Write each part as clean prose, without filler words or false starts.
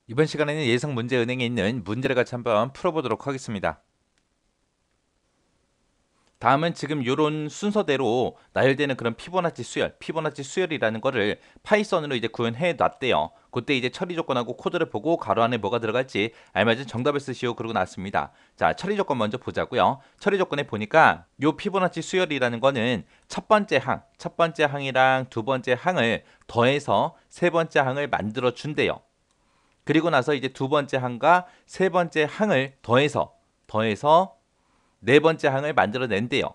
이번 시간에는 예상 문제 은행에 있는 문제를 같이 한번 풀어보도록 하겠습니다. 다음은 지금 이런 순서대로 나열되는 그런 피보나치 수열이라는 거를 파이썬으로 이제 구현해 놨대요. 그때 이제 처리 조건하고 코드를 보고 가로 안에 뭐가 들어갈지 알맞은 정답을 쓰시오 그러고 나왔습니다. 자, 처리 조건 먼저 보자고요. 처리 조건에 보니까 요 피보나치 수열이라는 거는 첫 번째 항이랑 두 번째 항을 더해서 세 번째 항을 만들어 준대요. 그리고 나서 이제 두 번째 항과 세 번째 항을 더해서 네 번째 항을 만들어낸대요.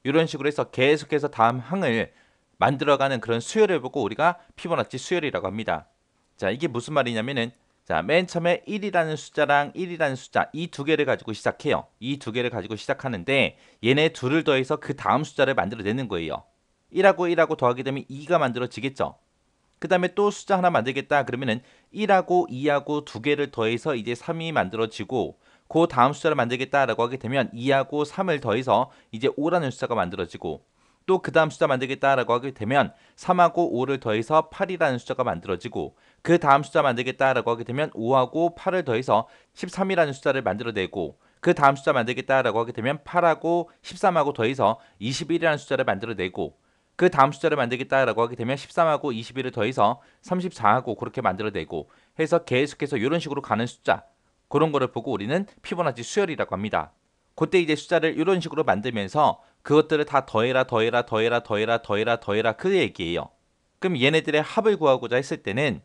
이런 식으로 해서 계속해서 다음 항을 만들어가는 그런 수열을 보고 우리가 피보나치 수열이라고 합니다. 자, 이게 무슨 말이냐면은 자, 맨 처음에 1이라는 숫자랑 1이라는 숫자 이 두 개를 가지고 시작해요. 이 두 개를 가지고 시작하는데 얘네 둘을 더해서 그 다음 숫자를 만들어내는 거예요. 1하고 더하게 되면 2가 만들어지겠죠. 그 다음에 또 숫자 하나 만들겠다 그러면은 1하고 2하고 두 개를 더해서 이제 3이 만들어지고 그 다음 숫자를 만들겠다라고 하게 되면 2하고 3을 더해서 이제 5라는 숫자가 만들어지고 또 그 다음 숫자 만들겠다라고 하게 되면 3하고 5를 더해서 8이라는 숫자가 만들어지고 그 다음 숫자 만들겠다라고 하게 되면 5하고 8을 더해서 13이라는 숫자를 만들어내고 그 다음 숫자 만들겠다라고 하게 되면 8하고 13하고 더해서 21이라는 숫자를 만들어내고 그 다음 숫자를 만들겠다라고 하게 되면 13하고 21을 더해서 34하고 그렇게 만들어내고 해서 계속해서 이런 식으로 가는 숫자 그런 거를 보고 우리는 피보나치 수열이라고 합니다. 그때 이제 숫자를 이런 식으로 만들면서 그것들을 다 더해라 그 얘기예요. 그럼 얘네들의 합을 구하고자 했을 때는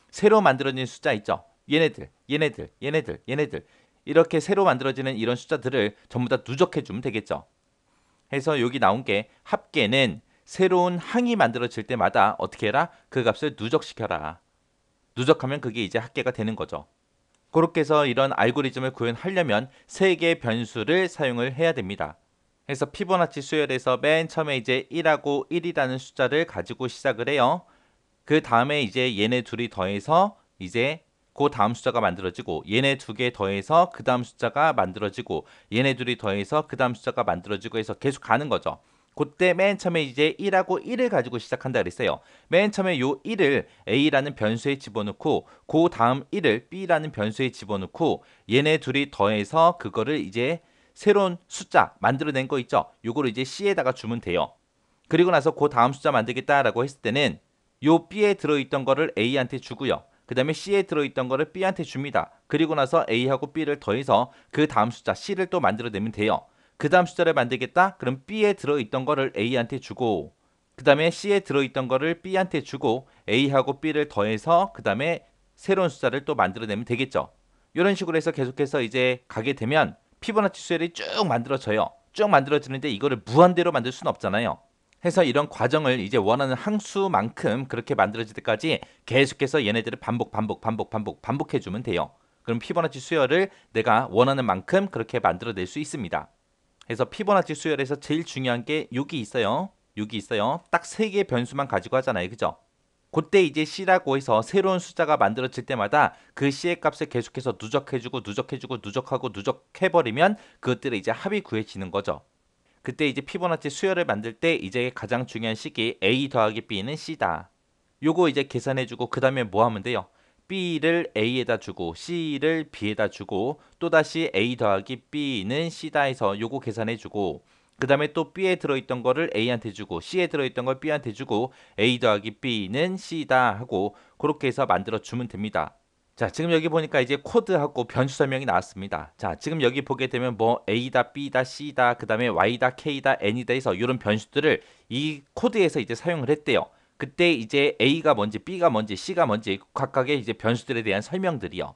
새로 만들어진 숫자 있죠. 얘네들 이렇게 새로 만들어지는 이런 숫자들을 전부 다 누적해 주면 되겠죠. 해서 여기 나온 게 합계는 새로운 항이 만들어질 때마다 어떻게 해라? 그 값을 누적시켜라. 누적하면 그게 이제 합계가 되는 거죠. 그렇게 해서 이런 알고리즘을 구현하려면 세 개의 변수를 사용을 해야 됩니다. 그래서 피보나치 수열에서 맨 처음에 이제 1하고 1이라는 숫자를 가지고 시작을 해요. 그 다음에 이제 얘네 둘이 더해서 이제 그 다음 숫자가 만들어지고 얘네 두 개 더해서 그 다음 숫자가 만들어지고 얘네 둘이 더해서 그 다음 숫자가 만들어지고 해서 계속 가는 거죠. 그때 맨 처음에 이제 1하고 1을 가지고 시작한다 그랬어요. 맨 처음에 요 1을 A라는 변수에 집어넣고 그 다음 1을 B라는 변수에 집어넣고 얘네 둘이 더해서 그거를 이제 새로운 숫자 만들어낸 거 있죠. 요거를 이제 C에다가 주면 돼요. 그리고 나서 그 다음 숫자 만들겠다라고 했을 때는 요 B에 들어있던 거를 A한테 주고요. 그 다음에 C에 들어있던 거를 B한테 줍니다. 그리고 나서 A하고 B를 더해서 그 다음 숫자 C를 또 만들어내면 돼요. 그 다음 숫자를 만들겠다? 그럼 B에 들어있던 거를 A한테 주고 그 다음에 C에 들어있던 거를 B한테 주고 A하고 B를 더해서 그 다음에 새로운 숫자를 또 만들어내면 되겠죠. 이런 식으로 해서 계속해서 이제 가게 되면 피보나치 수열이 쭉 만들어져요. 쭉 만들어지는데 이거를 무한대로 만들 수는 없잖아요. 해서 이런 과정을 이제 원하는 항수만큼 그렇게 만들어질 때까지 계속해서 얘네들을 반복해주면 돼요. 그럼 피보나치 수열을 내가 원하는 만큼 그렇게 만들어낼 수 있습니다. 그래서 피보나치 수열에서 제일 중요한 게 6이 있어요. 6이 있어요. 딱 3개의 변수만 가지고 하잖아요. 그죠? 그때 이제 C라고 해서 새로운 숫자가 만들어질 때마다 그 C의 값을 계속해서 누적하고 누적해버리면 그것들의 이제 합이 구해지는 거죠. 그때 이제 피보나치 수열을 만들 때 이제 가장 중요한 식이 A 더하기 B는 C다. 요거 이제 계산해주고 그 다음에 뭐 하면 돼요? B를 A에다 주고 C를 B에다 주고 또다시 A 더하기 B는 C다 해서 요거 계산해주고 그 다음에 또 B에 들어있던 거를 A한테 주고 C에 들어있던 걸 B한테 주고 A 더하기 B는 C다 하고 그렇게 해서 만들어주면 됩니다. 자, 지금 여기 보니까 이제 코드하고 변수 설명이 나왔습니다. 자, 지금 여기 보게 되면 뭐 A다, B다, C다, 그 다음에 Y다, K다, N이다 해서 이런 변수들을 이 코드에서 이제 사용을 했대요. 그때 이제 A가 뭔지, B가 뭔지, C가 뭔지 각각의 이제 변수들에 대한 설명들이요.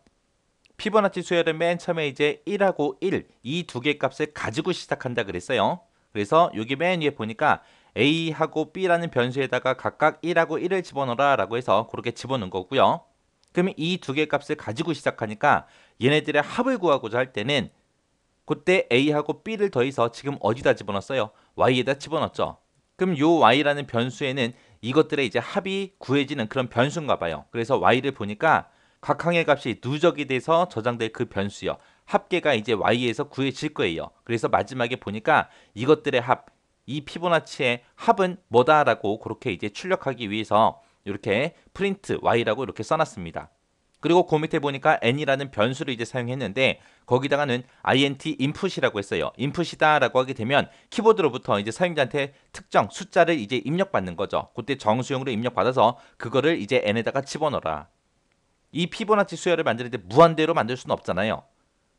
피보나치 수열은 맨 처음에 이제 1하고 1, 이 두 개 값을 가지고 시작한다 그랬어요. 그래서 여기 맨 위에 보니까 A하고 B라는 변수에다가 각각 1하고 1을 집어넣어라 라고 해서 그렇게 집어넣은 거고요. 그러면 이 두 개 값을 가지고 시작하니까 얘네들의 합을 구하고자 할 때는 그때 A하고 B를 더해서 지금 어디다 집어넣었어요? Y에다 집어넣었죠. 그럼 요 Y라는 변수에는 이것들의 이제 합이 구해지는 그런 변수인가 봐요. 그래서 Y를 보니까 각 항의 값이 누적이 돼서 저장될 그 변수요. 합계가 이제 Y에서 구해질 거예요. 그래서 마지막에 보니까 이것들의 합, 이 피보나치의 합은 뭐다라고 그렇게 이제 출력하기 위해서 이렇게 프린트 Y라고 이렇게 써놨습니다. 그리고 그 밑에 보니까 n이라는 변수를 이제 사용했는데 거기다가는 int input이라고 했어요. input이다라고 하게 되면 키보드로부터 이제 사용자한테 특정 숫자를 이제 입력받는 거죠. 그때 정수형으로 입력받아서 그거를 이제 n에다가 집어넣어라. 이 피보나치 수열을 만드는데 무한대로 만들 수는 없잖아요.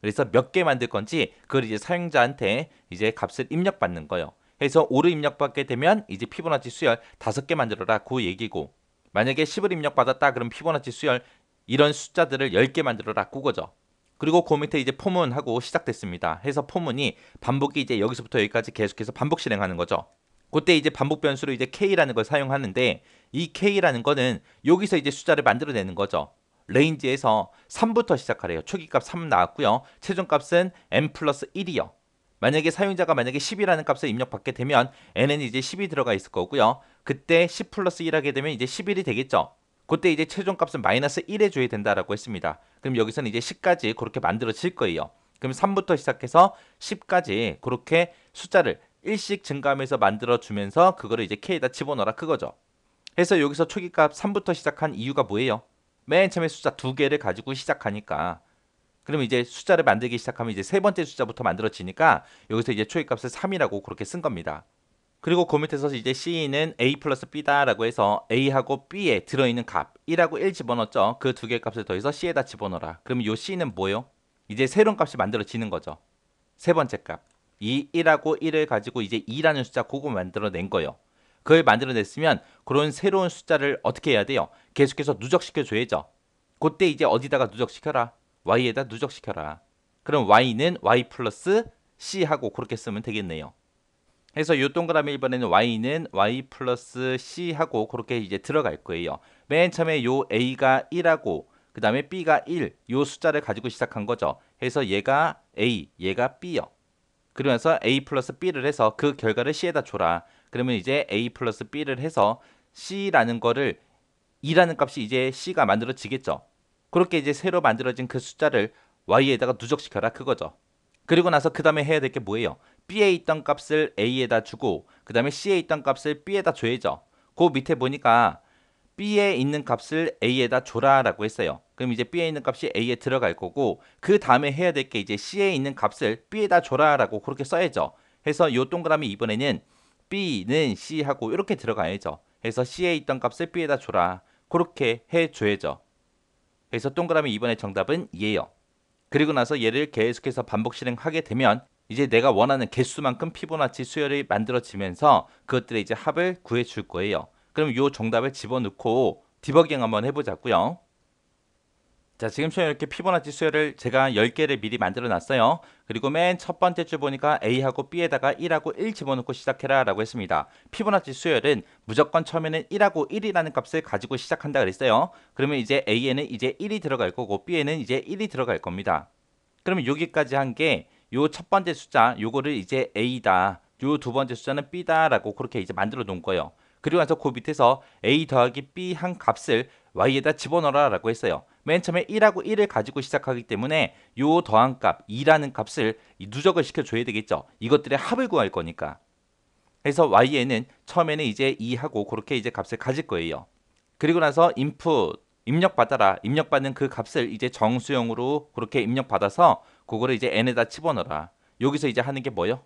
그래서 몇 개 만들 건지 그걸 이제 사용자한테 이제 값을 입력받는 거예요. 해서 5를 입력받게 되면 이제 피보나치 수열 5개 만들어라 그 얘기고, 만약에 10을 입력받았다 그럼 피보나치 수열 이런 숫자들을 10개 만들어라 그거죠. 그리고 그 밑에 이제 포문하고 시작됐습니다. 해서 포문이 반복이 이제 여기서부터 여기까지 계속해서 반복 실행하는 거죠. 그때 이제 반복 변수로 이제 k라는 걸 사용하는데 이 k라는 거는 여기서 이제 숫자를 만들어내는 거죠. 레인지에서 3부터 시작하래요. 초기값 3 나왔고요. 최종값은 n 플러스 1이요. 만약에 사용자가 만약에 10이라는 값을 입력받게 되면 n은 이제 10이 들어가 있을 거고요. 그때 10 플러스 1 하게 되면 이제 11이 되겠죠. 그때 이제 최종값은 마이너스 1 해줘야 된다라고 했습니다. 그럼 여기서는 이제 10까지 그렇게 만들어질 거예요. 그럼 3부터 시작해서 10까지 그렇게 숫자를 1씩 증가하면서 만들어주면서 그거를 이제 k에다 집어넣어라 그거죠. 해서 여기서 초기값 3부터 시작한 이유가 뭐예요? 맨 처음에 숫자 2개를 가지고 시작하니까. 그럼 이제 숫자를 만들기 시작하면 이제 세 번째 숫자부터 만들어지니까 여기서 이제 초기값을 3이라고 그렇게 쓴 겁니다. 그리고 그 밑에서 이제 C는 A 플러스 B다라고 해서 A하고 B에 들어있는 값 1하고 1 집어넣었죠. 그 두 개의 값을 더해서 C에다 집어넣어라. 그럼 요 C는 뭐예요? 이제 새로운 값이 만들어지는 거죠. 세 번째 값. 이 1하고 1을 가지고 이제 2라는 숫자 그거 만들어낸 거예요. 그걸 만들어냈으면 그런 새로운 숫자를 어떻게 해야 돼요? 계속해서 누적시켜 줘야죠. 그때 이제 어디다가 누적시켜라? Y에다 누적시켜라. 그럼 Y는 Y 플러스 C하고 그렇게 쓰면 되겠네요. 그래서 요 동그라미 1번에는 Y는 Y 플러스 C하고 그렇게 이제 들어갈 거예요. 맨 처음에 요 A가 1하고 그 다음에 B가 1, 요 숫자를 가지고 시작한 거죠. 해서 얘가 A, 얘가 B요. 그러면서 A 플러스 B를 해서 그 결과를 C에다 줘라. 그러면 이제 A 플러스 B를 해서 C라는 거를 2라는 값이 이제 C가 만들어지겠죠. 그렇게 이제 새로 만들어진 그 숫자를 Y에다가 누적시켜라 그거죠. 그리고 나서 그 다음에 해야 될 게 뭐예요? B에 있던 값을 A에다 주고 그 다음에 C에 있던 값을 B에다 줘야죠. 그 밑에 보니까 B에 있는 값을 A에다 줘라 라고 했어요. 그럼 이제 B에 있는 값이 A에 들어갈 거고 그 다음에 해야 될 게 이제 C에 있는 값을 B에다 줘라 라고 그렇게 써야죠. 해서 요 동그라미 이번에는 B는 C하고 이렇게 들어가야죠. 해서 C에 있던 값을 B에다 줘라. 그렇게 해줘야죠. 그래서 동그라미 2번의 정답은 얘예요. 그리고 나서 얘를 계속해서 반복 실행하게 되면 이제 내가 원하는 개수만큼 피보나치 수열이 만들어지면서 그것들의 이제 합을 구해 줄 거예요. 그럼 요 정답을 집어넣고 디버깅 한번 해보자고요. 자, 지금처럼 이렇게 피보나치 수열을 제가 10개를 미리 만들어 놨어요. 그리고 맨 첫 번째 줄 보니까 A하고 B에다가 1하고 1 집어넣고 시작해라 라고 했습니다. 피보나치 수열은 무조건 처음에는 1하고 1이라는 값을 가지고 시작한다 그랬어요. 그러면 이제 A에는 이제 1이 들어갈 거고 B에는 이제 1이 들어갈 겁니다. 그러면 여기까지 한 게 요 첫 번째 숫자 요거를 이제 A다, 요 두 번째 숫자는 B다 라고 그렇게 이제 만들어 놓은 거예요. 그리고 나서 그 밑에서 A 더하기 B 한 값을 Y에다 집어넣어라 라고 했어요. 맨 처음에 1하고 1을 가지고 시작하기 때문에 요 더한 값 2라는 값을 누적을 시켜줘야 되겠죠. 이것들의 합을 구할 거니까. 그래서 Y에는 처음에는 이제 2하고 그렇게 이제 값을 가질 거예요. 그리고 나서 input 입력받아라. 입력받는 그 값을 이제 정수형으로 그렇게 입력받아서 그거를 이제 n에다 집어넣어라. 여기서 이제 하는 게 뭐요?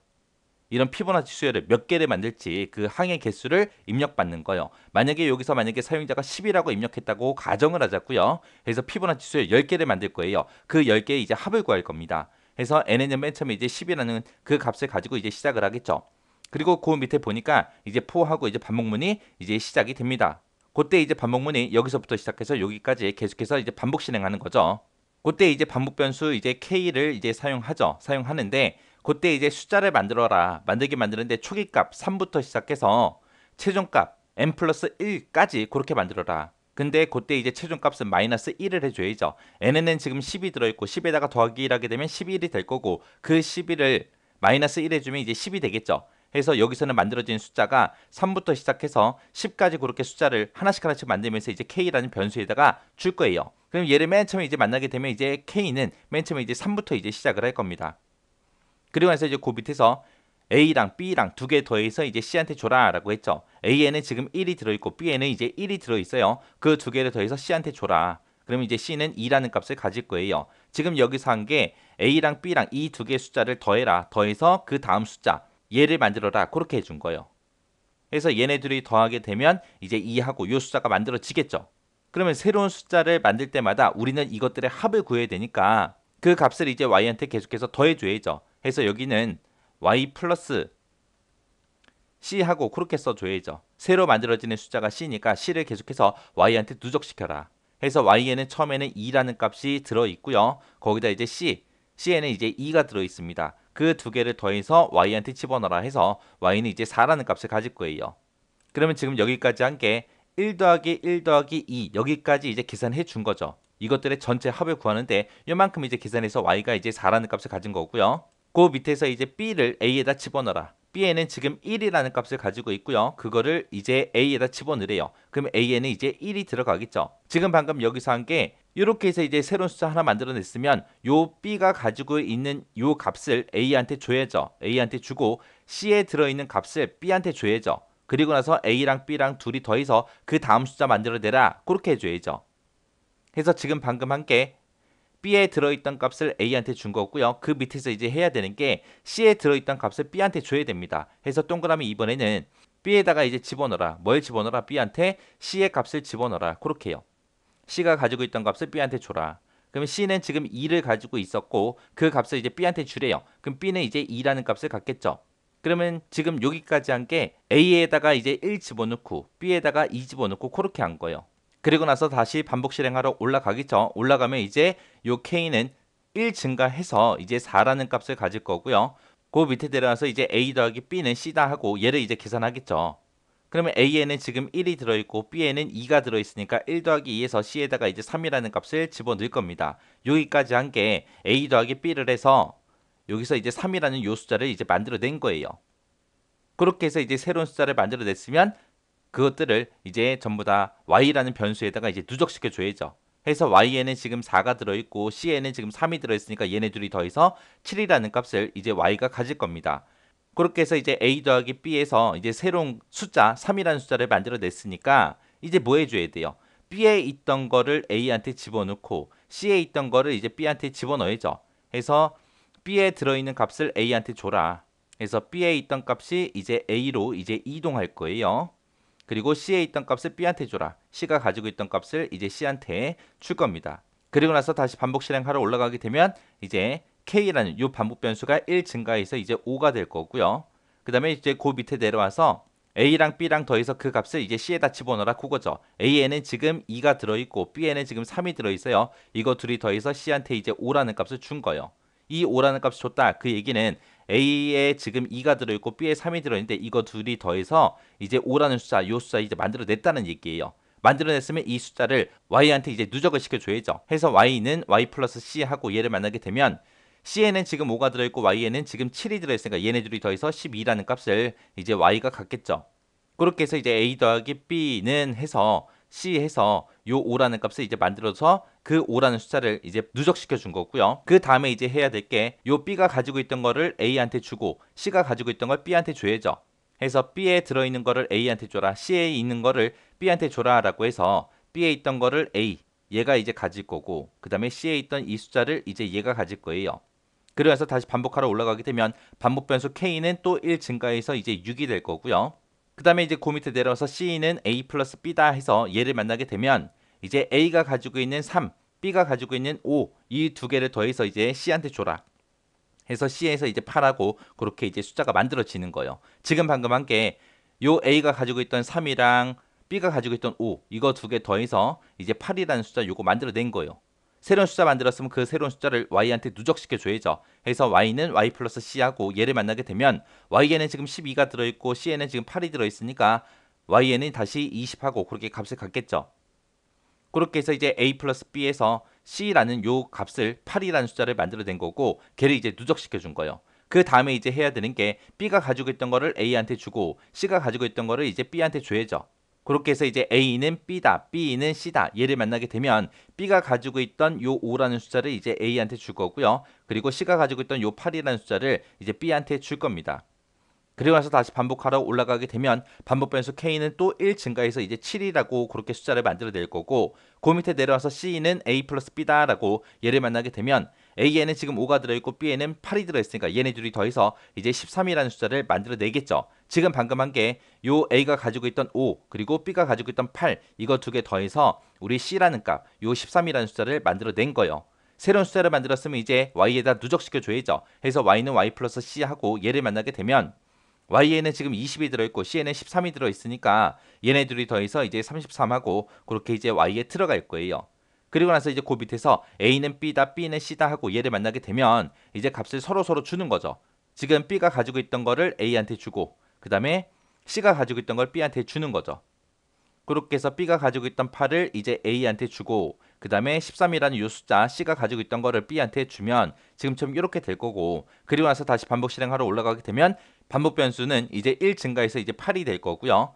이런 피보나치 수열을 몇 개를 만들지 그 항의 개수를 입력받는 거예요. 만약에 여기서 만약에 사용자가 10이라고 입력했다고 가정을 하자고요. 그래서 피보나치 수열 10개를 만들 거예요. 그 10개의 이제 합을 구할 겁니다. 그래서 n은 맨 처음에 이제 10이라는 그 값을 가지고 이제 시작을 하겠죠. 그리고 그 밑에 보니까 이제 포하고 이제 반복문이 이제 시작이 됩니다. 그때 이제 반복문이 여기서부터 시작해서 여기까지 계속해서 이제 반복 실행하는 거죠. 그때 이제 반복 변수 이제 k를 이제 사용하는데 그때 이제 숫자를 만들어라. 만들는데 초기값 3부터 시작해서 최종값 n 플러스 1까지 그렇게 만들어라. 근데 그때 이제 최종값은 마이너스 1을 해줘야죠. n에는 지금 10이 들어있고 10에다가 더하기 1하게 되면 11이 될 거고 그 11을 마이너스 1 해주면 이제 10이 되겠죠. 해서 여기서는 만들어진 숫자가 3부터 시작해서 10까지 그렇게 숫자를 하나씩 만들면서 이제 k라는 변수에다가 줄 거예요. 그럼 얘를 맨 처음에 이제 만나게 되면 이제 k는 맨 처음에 이제 3부터 이제 시작을 할 겁니다. 그리고 나서 이제 그 밑에서 A랑 B랑 두 개 더해서 이제 C한테 줘라라고 했죠. A에는 지금 1이 들어있고 B에는 이제 1이 들어있어요. 그 두 개를 더해서 C한테 줘라. 그러면 이제 C는 2라는 값을 가질 거예요. 지금 여기서 한 게 A랑 B랑 이 두 개의 숫자를 더해라. 더해서 그 다음 숫자 얘를 만들어라. 그렇게 해준 거예요. 그래서 얘네 둘이 더하게 되면 이제 2하고 요 숫자가 만들어지겠죠. 그러면 새로운 숫자를 만들 때마다 우리는 이것들의 합을 구해야 되니까 그 값을 이제 y한테 계속해서 더해줘야죠. 해서 여기는 y 플러스 c하고 그렇게 써줘야죠. 새로 만들어지는 숫자가 c니까 c를 계속해서 y한테 누적시켜라. 해서 y에는 처음에는 2라는 값이 들어있고요. 거기다 이제 c에는 이제 2가 들어있습니다. 그 두 개를 더해서 y한테 집어넣어라 해서 y는 이제 4라는 값을 가질 거예요. 그러면 지금 여기까지 한 게 1 더하기 1 더하기 2 여기까지 이제 계산해 준 거죠. 이것들의 전체 합을 구하는데 요만큼 이제 계산해서 y가 이제 4라는 값을 가진 거고요. 그 밑에서 이제 b를 a에다 집어넣어라. b에는 지금 1이라는 값을 가지고 있고요. 그거를 이제 a에다 집어넣으래요. 그럼 a에는 이제 1이 들어가겠죠. 지금 방금 여기서 한 게 이렇게 해서 이제 새로운 숫자 하나 만들어냈으면 요 b가 가지고 있는 요 값을 a한테 줘야죠. a한테 주고 c에 들어있는 값을 b한테 줘야죠. 그리고 나서 A랑 B랑 둘이 더해서 그 다음 숫자 만들어내라. 그렇게 해줘야죠. 해서 지금 방금 한 게 B에 들어있던 값을 A한테 준 거고요. 그 밑에서 이제 해야 되는 게 C에 들어있던 값을 B한테 줘야 됩니다. 해서 동그라미 이번에는 B에다가 이제 집어넣어라. 뭘 집어넣어라? B한테 C의 값을 집어넣어라. 그렇게 해요. C가 가지고 있던 값을 B한테 줘라. 그러면 C는 지금 2를 가지고 있었고 그 값을 이제 B한테 주래요. 그럼 B는 이제 2라는 값을 갖겠죠. 그러면 지금 여기까지 한 게 A에다가 이제 1 집어넣고 B에다가 2 집어넣고 그렇게 한 거예요. 그리고 나서 다시 반복 실행하러 올라가겠죠. 올라가면 이제 요 K는 1 증가해서 이제 4라는 값을 가질 거고요. 그 밑에 내려와서 이제 A 더하기 B는 C다 하고 얘를 이제 계산하겠죠. 그러면 A에는 지금 1이 들어있고 B에는 2가 들어있으니까 1 더하기 2에서 C에다가 이제 3이라는 값을 집어넣을 겁니다. 여기까지 한 게 A 더하기 B를 해서 여기서 이제 3이라는 요 숫자를 이제 만들어낸 거예요. 그렇게 해서 이제 새로운 숫자를 만들어냈으면 그것들을 이제 전부 다 y라는 변수에다가 이제 누적시켜 줘야죠. 해서 y에는 지금 4가 들어있고 c에는 지금 3이 들어있으니까 얘네 둘이 더해서 7이라는 값을 이제 y가 가질 겁니다. 그렇게 해서 이제 a 더하기 b에서 이제 새로운 숫자 3이라는 숫자를 만들어냈으니까 이제 뭐 해줘야 돼요? b에 있던 거를 a한테 집어넣고 c에 있던 거를 이제 b한테 집어넣어야죠. 해서 b에 들어있는 값을 a한테 줘라. 그래서 b에 있던 값이 이제 a로 이제 이동할 거예요. 그리고 c에 있던 값을 b한테 줘라. c가 가지고 있던 값을 이제 c한테 줄 겁니다. 그리고 나서 다시 반복 실행하러 올라가게 되면 이제 k라는 이 반복 변수가 1 증가해서 이제 5가 될 거고요. 그 다음에 이제 그 밑에 내려와서 a랑 b랑 더해서 그 값을 이제 c에다 집어넣어라 그거죠. a에는 지금 2가 들어있고 b에는 지금 3이 들어있어요. 이거 둘이 더해서 c한테 이제 5라는 값을 준 거예요. 이 5라는 값을 줬다. 그 얘기는 A에 지금 2가 들어있고 B에 3이 들어있는데 이거 둘이 더해서 이제 5라는 숫자, 요 숫자 이제 만들어냈다는 얘기예요. 만들어냈으면 이 숫자를 Y한테 이제 누적을 시켜줘야죠. 해서 Y는 Y 플러스 C 하고 얘를 만나게 되면 C에는 지금 5가 들어있고 Y에는 지금 7이 들어있으니까 얘네 둘이 더해서 12라는 값을 이제 Y가 갖겠죠. 그렇게 해서 이제 A 더하기 B는 해서 C 해서 요 5라는 값을 이제 만들어서 그 5라는 숫자를 이제 누적시켜 준 거고요. 그 다음에 이제 해야 될 게 요 B가 가지고 있던 거를 A한테 주고 C가 가지고 있던 걸 B한테 줘야죠. 해서 B에 들어있는 거를 A한테 줘라. C에 있는 거를 B한테 줘라 라고 해서 B에 있던 거를 A 얘가 이제 가질 거고 그 다음에 C에 있던 이 숫자를 이제 얘가 가질 거예요. 그래서 다시 반복하러 올라가게 되면 반복 변수 K는 또 1 증가해서 이제 6이 될 거고요. 그 다음에 이제 그 밑에 내려와서 C는 A 플러스 B다 해서 얘를 만나게 되면 이제 A가 가지고 있는 3, B가 가지고 있는 5, 이 두 개를 더해서 이제 C한테 줘라. 해서 C에서 이제 8하고 그렇게 이제 숫자가 만들어지는 거예요. 지금 방금 한 게 요 A가 가지고 있던 3이랑 B가 가지고 있던 5, 이거 두 개 더해서 이제 8이라는 숫자 요거 만들어낸 거예요. 새로운 숫자 만들었으면 그 새로운 숫자를 y한테 누적시켜 줘야죠. 해서 y는 y 플러스 c하고 얘를 만나게 되면 y에는 지금 12가 들어있고 c에는 지금 8이 들어있으니까 y에는 다시 20하고 그렇게 값을 갖겠죠. 그렇게 해서 이제 a 플러스 b에서 c라는 요 값을 8이라는 숫자를 만들어낸 거고 걔를 이제 누적시켜 준 거예요. 그 다음에 이제 해야 되는 게 b가 가지고 있던 거를 a한테 주고 c가 가지고 있던 거를 이제 b한테 줘야죠. 그렇게 해서 이제 A는 B다, B는 C다. 얘를 만나게 되면 B가 가지고 있던 요 5라는 숫자를 이제 A한테 줄 거고요. 그리고 C가 가지고 있던 요 8이라는 숫자를 이제 B한테 줄 겁니다. 그리고 나서 다시 반복하러 올라가게 되면 반복 변수 K는 또 1 증가해서 이제 7이라고 그렇게 숫자를 만들어낼 거고, 그 밑에 내려와서 C는 A 플러스 B다라고 얘를 만나게 되면 A에는 지금 5가 들어있고 B에는 8이 들어있으니까 얘네 둘이 더해서 이제 13이라는 숫자를 만들어내겠죠. 지금 방금 한 게 요 A가 가지고 있던 5 그리고 B가 가지고 있던 8 이거 두 개 더해서 우리 C라는 값 요 13이라는 숫자를 만들어낸 거예요. 새로운 숫자를 만들었으면 이제 Y에다 누적시켜 줘야죠. 해서 Y는 Y 플러스 C 하고 얘를 만나게 되면 Y에는 지금 20이 들어있고 C에는 13이 들어있으니까 얘네 둘이 더해서 이제 33하고 그렇게 이제 Y에 들어갈 거예요. 그리고 나서 이제 그 밑에서 A는 B다, B는 C다 하고 얘를 만나게 되면 이제 값을 서로 주는 거죠. 지금 B가 가지고 있던 거를 A한테 주고 그 다음에 C가 가지고 있던 걸 B한테 주는 거죠. 그렇게 해서 B가 가지고 있던 8을 이제 A한테 주고 그 다음에 13이라는 요 숫자 C가 가지고 있던 거를 B한테 주면 지금처럼 이렇게 될 거고, 그리고 나서 다시 반복 실행하러 올라가게 되면 반복 변수는 이제 1 증가해서 이제 8이 될 거고요.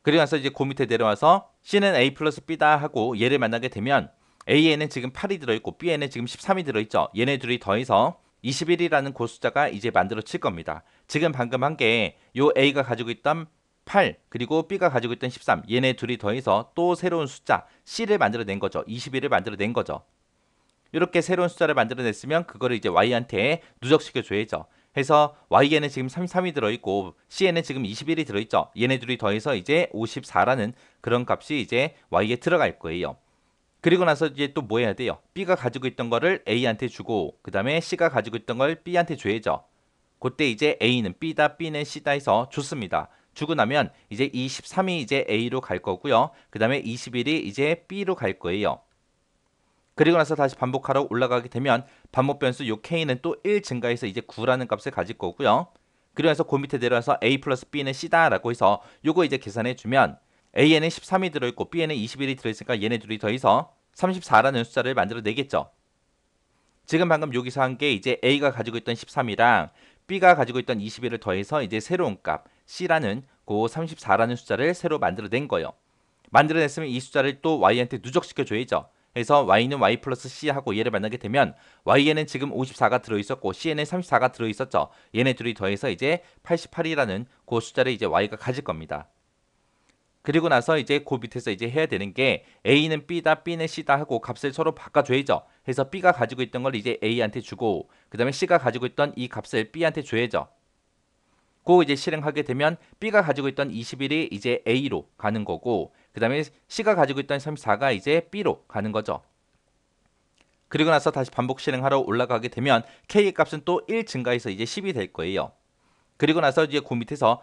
그리고 나서 이제 그 밑에 내려와서 C는 A 플러스 B다 하고 얘를 만나게 되면 A에는 지금 8이 들어있고 B에는 지금 13이 들어있죠. 얘네 둘이 더해서 21이라는 그 숫자가 이제 만들어질 겁니다. 지금 방금 한 게 요 A가 가지고 있던 8 그리고 B가 가지고 있던 13 얘네 둘이 더해서 또 새로운 숫자 C를 만들어낸 거죠. 21을 만들어낸 거죠. 이렇게 새로운 숫자를 만들어냈으면 그거를 이제 Y한테 누적시켜 줘야죠. 해서 Y에는 지금 33이 들어있고 C에는 지금 21이 들어있죠. 얘네 둘이 더해서 이제 54라는 그런 값이 이제 Y에 들어갈 거예요. 그리고 나서 이제 또 뭐 해야 돼요? B가 가지고 있던 거를 A한테 주고 그 다음에 C가 가지고 있던 걸 B한테 줘야죠. 그때 이제 A는 B다, B는 C다 해서 줬습니다. 주고 나면 이제 이 13이 이제 A로 갈 거고요. 그 다음에 21이 이제 B로 갈 거예요. 그리고 나서 다시 반복하러 올라가게 되면 반복 변수 요 K는 또 1 증가해서 이제 9라는 값을 가질 거고요. 그리고 나서 그 밑에 내려와서 A 플러스 B는 C다 라고 해서 요거 이제 계산해 주면 A에는 13이 들어있고 B에는 21이 들어있으니까 얘네 둘이 더해서 34라는 숫자를 만들어내겠죠. 지금 방금 여기서 한 게 이제 A가 가지고 있던 13이랑 B가 가지고 있던 21을 더해서 이제 새로운 값 C라는 그 34라는 숫자를 새로 만들어낸 거예요. 만들어냈으면 이 숫자를 또 Y한테 누적시켜 줘야죠. 그래서 Y는 Y 플러스 C 하고 얘를 만나게 되면 Y에는 지금 54가 들어있었고 C에는 34가 들어있었죠. 얘네 둘이 더해서 이제 88이라는 그 숫자를 이제 Y가 가질 겁니다. 그리고 나서 이제 그 밑에서 이제 해야 되는 게 A는 B다, B는 C다 하고 값을 서로 바꿔줘야죠. 해서 B가 가지고 있던 걸 이제 A한테 주고 그 다음에 C가 가지고 있던 이 값을 B한테 줘야죠. 그 이제 실행하게 되면 B가 가지고 있던 21이 이제 A로 가는 거고 그 다음에 C가 가지고 있던 34가 이제 B로 가는 거죠. 그리고 나서 다시 반복 실행하러 올라가게 되면 K의 값은 또 1 증가해서 이제 10이 될 거예요. 그리고 나서 이제 그 밑에서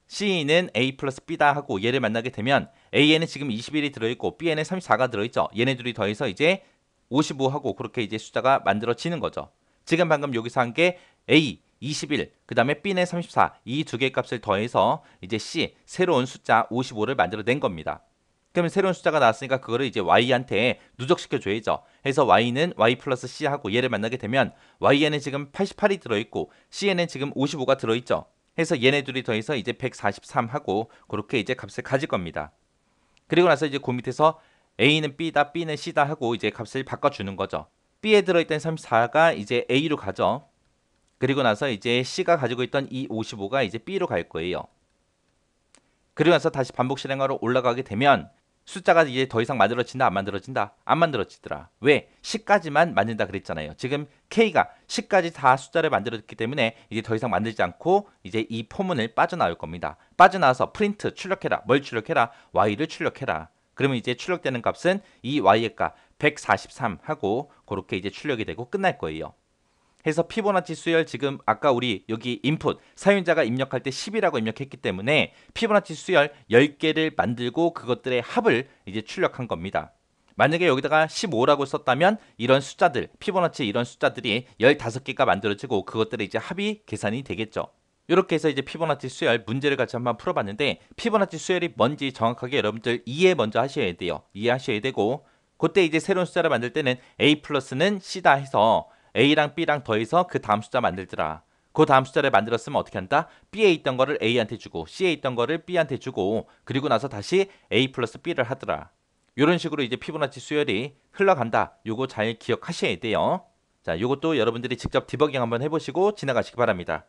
C는 A 플러스 B다 하고 얘를 만나게 되면 A에는 지금 21이 들어있고 B에는 34가 들어있죠. 얘네 둘이 더해서 이제 55하고 그렇게 이제 숫자가 만들어지는 거죠. 지금 방금 여기서 한 게 A 21, 그 다음에 B는 34 이 두 개의 값을 더해서 이제 C 새로운 숫자 55를 만들어낸 겁니다. 그러면 새로운 숫자가 나왔으니까 그거를 이제 Y한테 누적시켜 줘야죠. 해서 Y는 Y 플러스 C 하고 얘를 만나게 되면 Y에는 지금 88이 들어있고 C에는 지금 55가 들어있죠. 해서 얘네 둘이 더해서 이제 143 하고 그렇게 이제 값을 가질 겁니다. 그리고 나서 이제 그 밑에서 A는 B다, B는 C다 하고 이제 값을 바꿔주는 거죠. B에 들어있던 34가 이제 A로 가죠. 그리고 나서 이제 C가 가지고 있던 이 55가 이제 B로 갈 거예요. 그리고 나서 다시 반복 실행하러 올라가게 되면 숫자가 이제 더 이상 만들어진다 안 만들어진다? 안 만들어지더라. 왜? 10까지만 만든다 그랬잖아요. 지금 K가 10까지 다 숫자를 만들었기 때문에 이제 더 이상 만들지 않고 이제 이 포문을 빠져나올 겁니다. 빠져나와서 프린트 출력해라. 뭘 출력해라? Y를 출력해라. 그러면 이제 출력되는 값은 이 Y의 값 143 하고 그렇게 이제 출력이 되고 끝날 거예요. 해서 피보나치 수열 지금 아까 우리 여기 인풋 사용자가 입력할 때 10이라고 입력했기 때문에 피보나치 수열 10개를 만들고 그것들의 합을 이제 출력한 겁니다. 만약에 여기다가 15라고 썼다면 이런 숫자들 피보나치 이런 숫자들이 15개가 만들어지고 그것들의 이제 합이 계산이 되겠죠. 이렇게 해서 이제 피보나치 수열 문제를 같이 한번 풀어봤는데 피보나치 수열이 뭔지 정확하게 여러분들 이해 먼저 하셔야 돼요. 이해하셔야 되고 그때 이제 새로운 숫자를 만들 때는 A 플러스는 C다 해서 A랑 B랑 더해서 그 다음 숫자 만들더라. 그 다음 숫자를 만들었으면 어떻게 한다? B에 있던 거를 A한테 주고 C에 있던 거를 B한테 주고 그리고 나서 다시 A 플러스 B를 하더라. 이런 식으로 이제 피보나치 수열이 흘러간다. 요거 잘 기억하셔야 돼요. 자, 요것도 여러분들이 직접 디버깅 한번 해보시고 지나가시기 바랍니다.